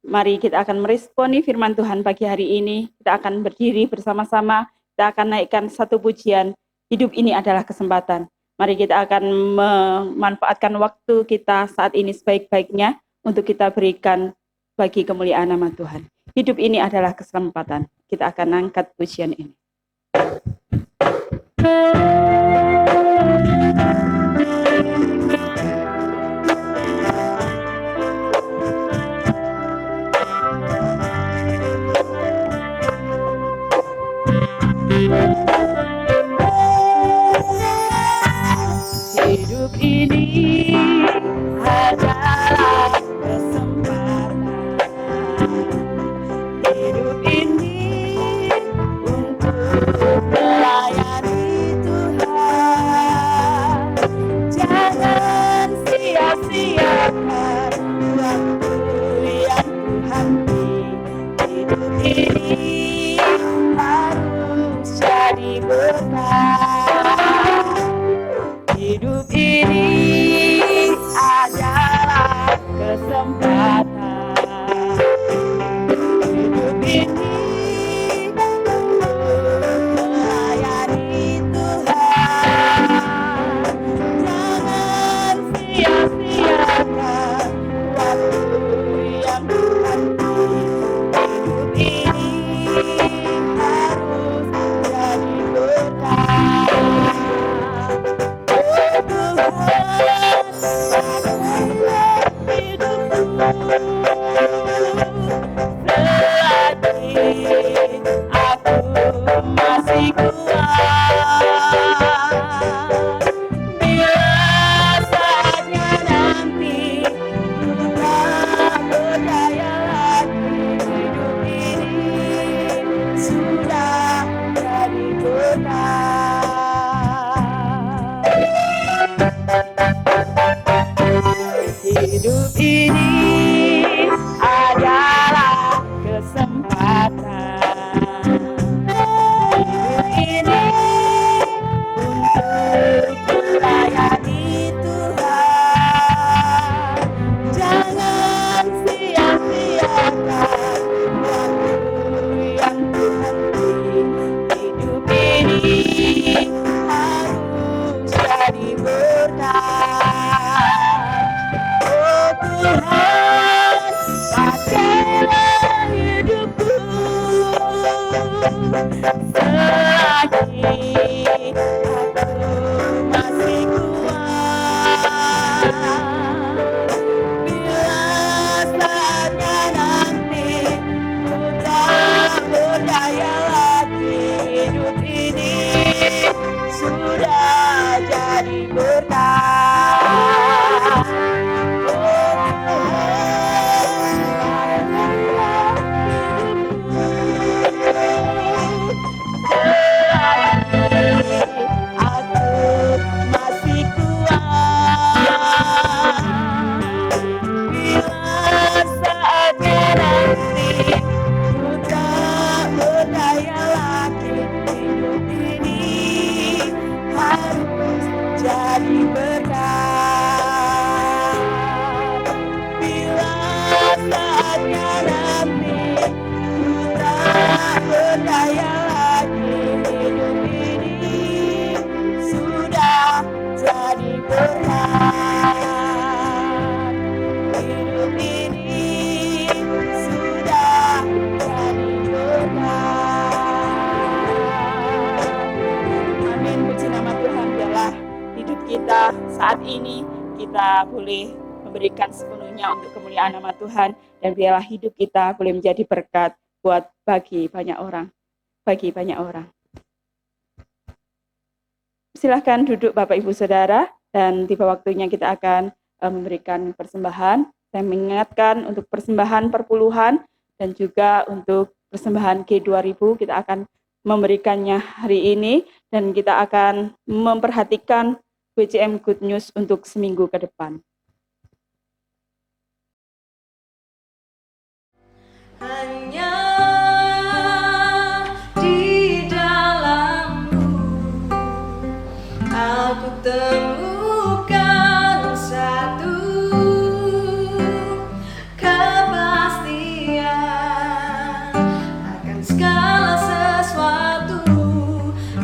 Mari kita akan meresponi firman Tuhan pagi hari ini. Kita akan berdiri bersama-sama. Kita akan naikkan satu pujian. Hidup ini adalah kesempatan. Mari kita akan memanfaatkan waktu kita saat ini sebaik-baiknya untuk kita berikan bagi kemuliaan nama Tuhan. Hidup ini adalah kesempatan. Kita akan angkat pujian ini. Hidup ini adalah kesempatan. Hidup ini untuk melayani Tuhan. Jangan sia-siakan waktu yang Tuhan beri. Hidup ini harus jadi berkah. Hidup ini adalah kesempatan. Hidup ini untuk melayani Tuhan. Jangan sia-siakan waktu yang Tuhan beri. Hidup ini harus jadi berkah. Hidupku ini adalah kesempatan. Hidup ini untuk melayani Tuhan. Jangan sia-siakan waktu yang Tuhan beri. Hidup ini harus jadi berkat. Oh Tuhan, pakailah hidupku selagi aku masih kuat. Bila saatnya nanti ku tak berdaya lagi, hidup ini sudah jadi berkat. Oh Tuhan, pakailah hidupku selagi aku masih kuat. Bila saatnya nanti ku tak berdaya lagi, hidup ini harus jadi berkat. Bila saatnya nanti ku tak berdaya lagi, hidup ini sudah jadi berkat. Hidup ini sudah jadi berkat. Amin, puji nama Tuhan. Biarlah hidup kita saat ini kita boleh memberikan sepenuhnya untuk kemuliaan nama Tuhan, dan biarlah hidup kita boleh menjadi berkat buat bagi banyak orang. Silahkan duduk Bapak Ibu Saudara, dan tiba waktunya kita akan memberikan persembahan. Saya mengingatkan untuk persembahan perpuluhan dan juga untuk persembahan G2000 kita akan memberikannya hari ini, dan kita akan memperhatikan WCM Good News untuk seminggu ke depan. Hanya di dalammu aku temukan satu kepastian akan segala sesuatu.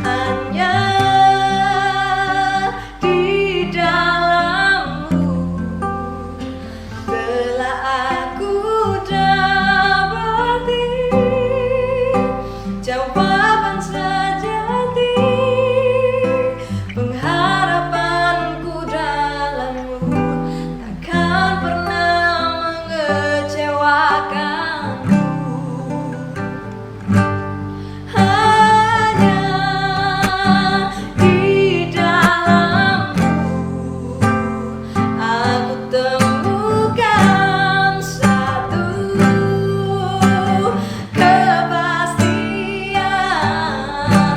Hanya di dalammu telah aku dapati jawaban sejati. Pengharapanku dalammu takkan pernah mengecewakanku. Hanya di dalammu aku temukan satu kepastian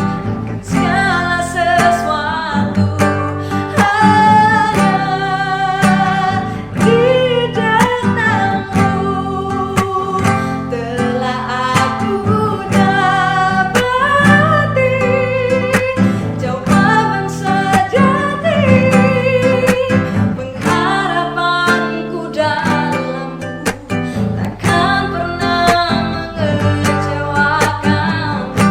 akan segala sesuatu. Hanya di dalammu telah aku dapati jawaban sejati. Pengharapanku dalammu takkan pernah mengecewakanku.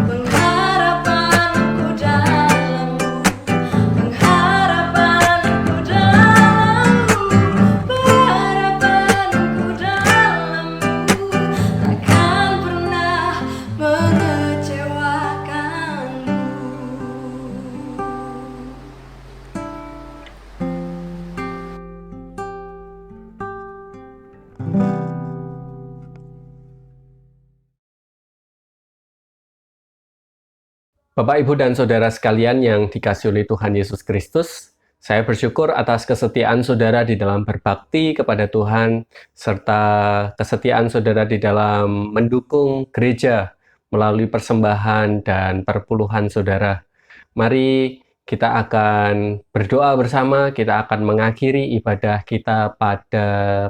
Pengharapanku dalammu, pengharapanku dalammu, pengharapanku dalammu takkan pernah mengecewakanku. Bapak, Ibu, dan Saudara sekalian yang dikasihi oleh Tuhan Yesus Kristus, saya bersyukur atas kesetiaan saudara di dalam berbakti kepada Tuhan, serta kesetiaan saudara di dalam mendukung gereja melalui persembahan dan perpuluhan saudara. Mari kita akan berdoa bersama, kita akan mengakhiri ibadah kita pada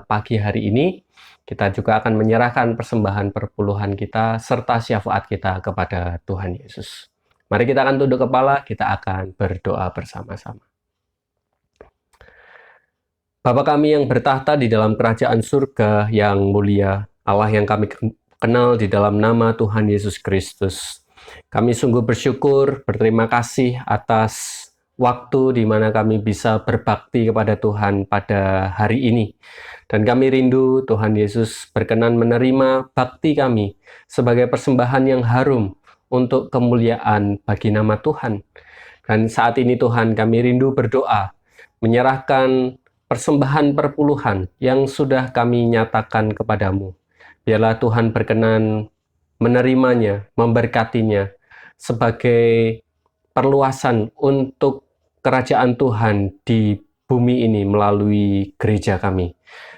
pagi hari ini. Kita juga akan menyerahkan persembahan perpuluhan kita serta syafaat kita kepada Tuhan Yesus. Mari kita akan tunduk kepala, kita akan berdoa bersama-sama. Bapa kami yang bertahta di dalam kerajaan surga yang mulia, Allah yang kami kenal di dalam nama Tuhan Yesus Kristus. Kami sungguh bersyukur, berterima kasih atas waktu di mana kami bisa berbakti kepada Tuhan pada hari ini. Dan kami rindu Tuhan Yesus berkenan menerima bakti kami sebagai persembahan yang harum untuk kemuliaan bagi nama Tuhan. Dan saat ini Tuhan kami rindu berdoa, menyerahkan persembahan perpuluhan yang sudah kami nyatakan kepadamu. Biarlah Tuhan berkenan menerimanya, memberkatinya sebagai perluasan untuk kerajaan Tuhan di bumi ini melalui gereja kami.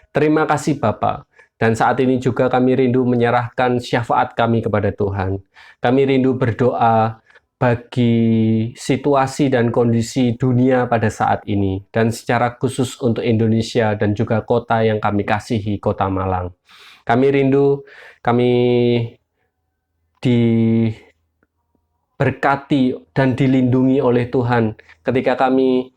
Terima kasih Bapa. Dan saat ini juga kami rindu menyerahkan syafaat kami kepada Tuhan. Kami rindu berdoa bagi situasi dan kondisi dunia pada saat ini, dan secara khusus untuk Indonesia dan juga kota yang kami kasihi, Kota Malang. Kami rindu, kami diberkati dan dilindungi oleh Tuhan ketika kami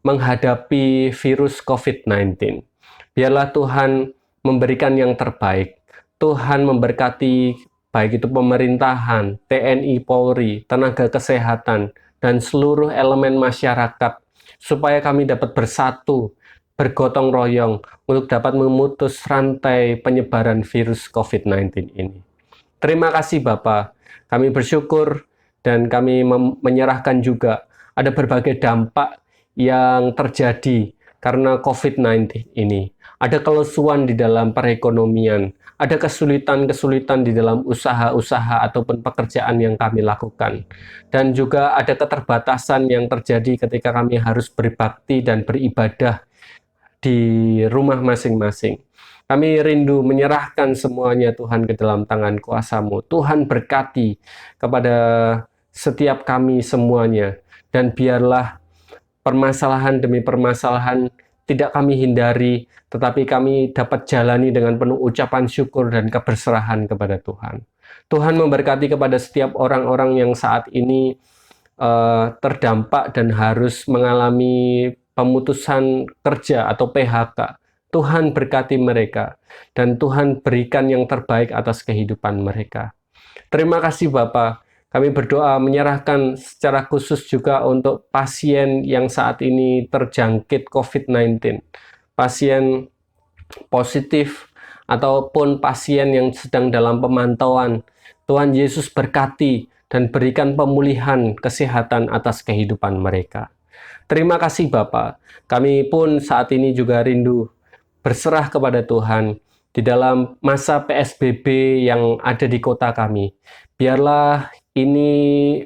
menghadapi virus COVID-19. Biarlah Tuhan memberikan yang terbaik. Tuhan memberkati baik itu pemerintahan, TNI, Polri, tenaga kesehatan, dan seluruh elemen masyarakat, supaya kami dapat bersatu, bergotong royong, untuk dapat memutus rantai penyebaran virus COVID-19 ini. Terima kasih Bapa, kami bersyukur dan kami menyerahkan juga ada berbagai dampak yang terjadi karena COVID-19 ini. Ada kelesuan di dalam perekonomian, ada kesulitan-kesulitan di dalam usaha-usaha ataupun pekerjaan yang kami lakukan. Dan juga ada keterbatasan yang terjadi ketika kami harus berbakti dan beribadah di rumah masing-masing. Kami rindu menyerahkan semuanya Tuhan ke dalam tangan kuasa-Mu. Tuhan berkati kepada setiap kami semuanya. Dan biarlah permasalahan demi permasalahan tidak kami hindari, tetapi kami dapat jalani dengan penuh ucapan syukur dan keberserahan kepada Tuhan. Tuhan memberkati kepada setiap orang-orang yang saat ini terdampak dan harus mengalami pemutusan kerja atau PHK. Tuhan berkati mereka, dan Tuhan berikan yang terbaik atas kehidupan mereka. Terima kasih Bapa. Kami berdoa menyerahkan secara khusus juga untuk pasien yang saat ini terjangkit COVID-19. Pasien positif ataupun pasien yang sedang dalam pemantauan. Tuhan Yesus berkati dan berikan pemulihan kesehatan atas kehidupan mereka. Terima kasih Bapa. Kami pun saat ini juga rindu berserah kepada Tuhan di dalam masa PSBB yang ada di kota kami. Biarlah ini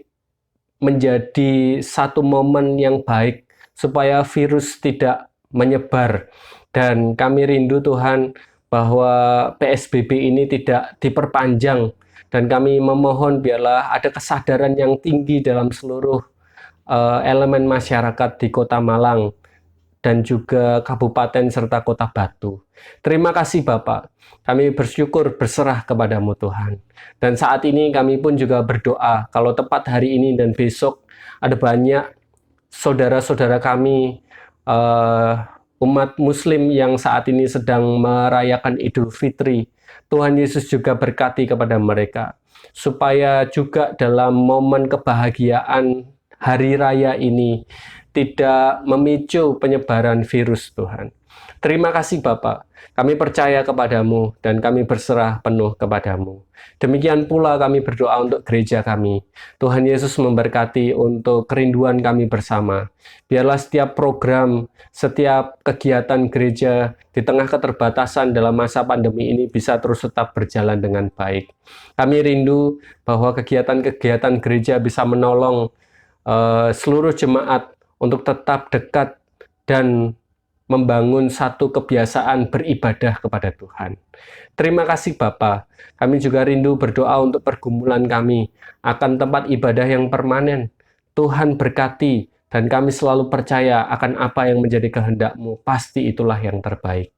menjadi satu momen yang baik supaya virus tidak menyebar. Dan kami rindu Tuhan bahwa PSBB ini tidak diperpanjang. Dan kami memohon biarlah ada kesadaran yang tinggi dalam seluruh elemen masyarakat di Kota Malang dan juga kabupaten serta Kota Batu. Terima kasih Bapak. Kami bersyukur berserah kepadamu Tuhan. Dan saat ini kami pun juga berdoa kalau tepat hari ini dan besok ada banyak saudara-saudara kami umat muslim yang saat ini sedang merayakan Idul Fitri. Tuhan Yesus juga berkati kepada mereka supaya juga dalam momen kebahagiaan hari raya ini tidak memicu penyebaran virus Tuhan. Terima kasih Bapak, kami percaya kepadamu dan kami berserah penuh kepadamu. Demikian pula kami berdoa untuk gereja kami. Tuhan Yesus memberkati untuk kerinduan kami bersama. Biarlah setiap program, setiap kegiatan gereja di tengah keterbatasan dalam masa pandemi ini bisa terus tetap berjalan dengan baik. Kami rindu bahwa kegiatan-kegiatan gereja bisa menolong seluruh jemaat untuk tetap dekat dan membangun satu kebiasaan beribadah kepada Tuhan. Terima kasih Bapa. Kami juga rindu berdoa untuk pergumulan kami akan tempat ibadah yang permanen. Tuhan berkati Dan kami selalu percaya akan apa yang menjadi kehendak-Mu, pasti itulah yang terbaik.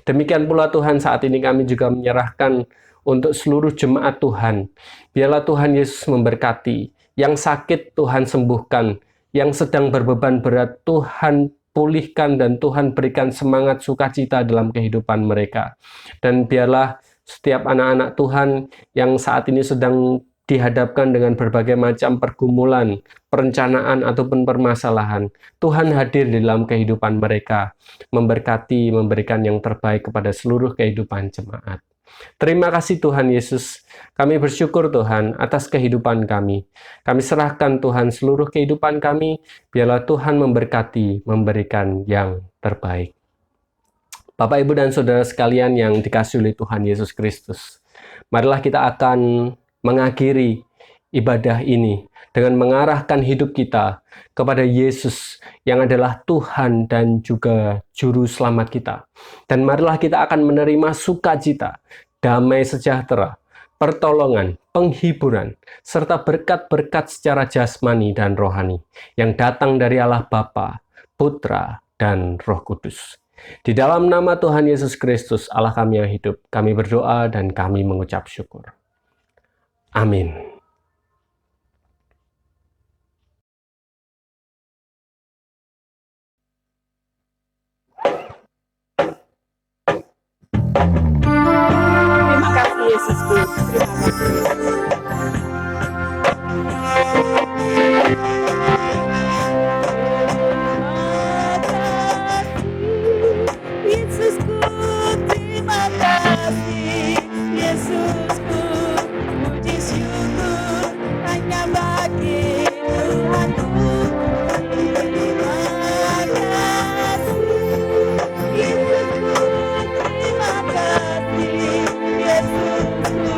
Demikian pula Tuhan, saat ini kami juga menyerahkan untuk seluruh jemaat Tuhan. Biarlah Tuhan Yesus memberkati. Yang sakit Tuhan sembuhkan. Yang sedang berbeban berat Tuhan pulihkan dan Tuhan berikan semangat sukacita dalam kehidupan mereka. Dan biarlah setiap anak-anak Tuhan yang saat ini sedang dihadapkan dengan berbagai macam pergumulan, perencanaan ataupun permasalahan, Tuhan hadir di dalam kehidupan mereka, memberkati, memberikan yang terbaik kepada seluruh kehidupan jemaat. Terima kasih Tuhan Yesus, kami bersyukur Tuhan atas kehidupan kami. Kami serahkan Tuhan seluruh kehidupan kami, biarlah Tuhan memberkati, memberikan yang terbaik. Bapak, Ibu, dan Saudara sekalian yang dikasihi oleh Tuhan Yesus Kristus, marilah kita akan mengakhiri ibadah ini dengan mengarahkan hidup kita kepada Yesus yang adalah Tuhan dan juga Juru Selamat kita. Dan marilah kita akan menerima sukacita, damai sejahtera, pertolongan, penghiburan, serta berkat-berkat secara jasmani dan rohani yang datang dari Allah Bapa, Putra, dan Roh Kudus. Di dalam nama Tuhan Yesus Kristus, Allah kami yang hidup, kami berdoa dan kami mengucap syukur. Amin. Terima kasih Yesusku. Terima kasih. Yesusku, terima kasih. Yesusku, puji syukur hanya bagi Tuhanku. Terima kasih. Yesusku, terima kasih. Yesusku,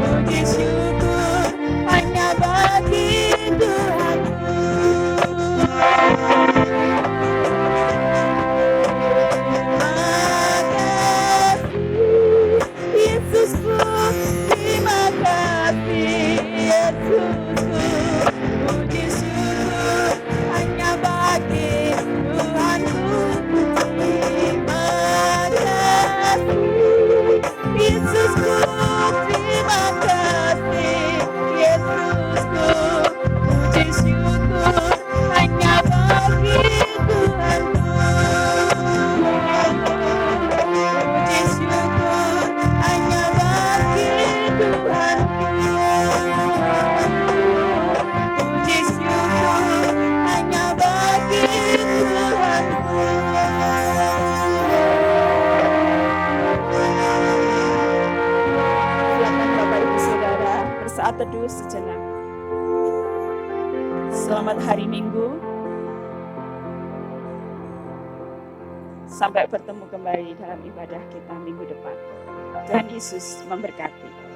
puji syukur hanya bagi Tuhanku. Yesusku, terima kasih. Yesusku, puji syukur hanya bagi Tuhanku. Terima kasih. Yesusku, terima kasih. Yesusku, puji syukur hanya bagi Tuhanku. Puji syukur hanya bagi Tuhanku. Puji syukur hanya bagi Tuhanku. Silakan Bapak Ibu Saudara bersaat teduh sejenak. Selamat hari Minggu. Sampai bertemu kembali dalam ibadah kita minggu depan. Tuhan Yesus memberkati.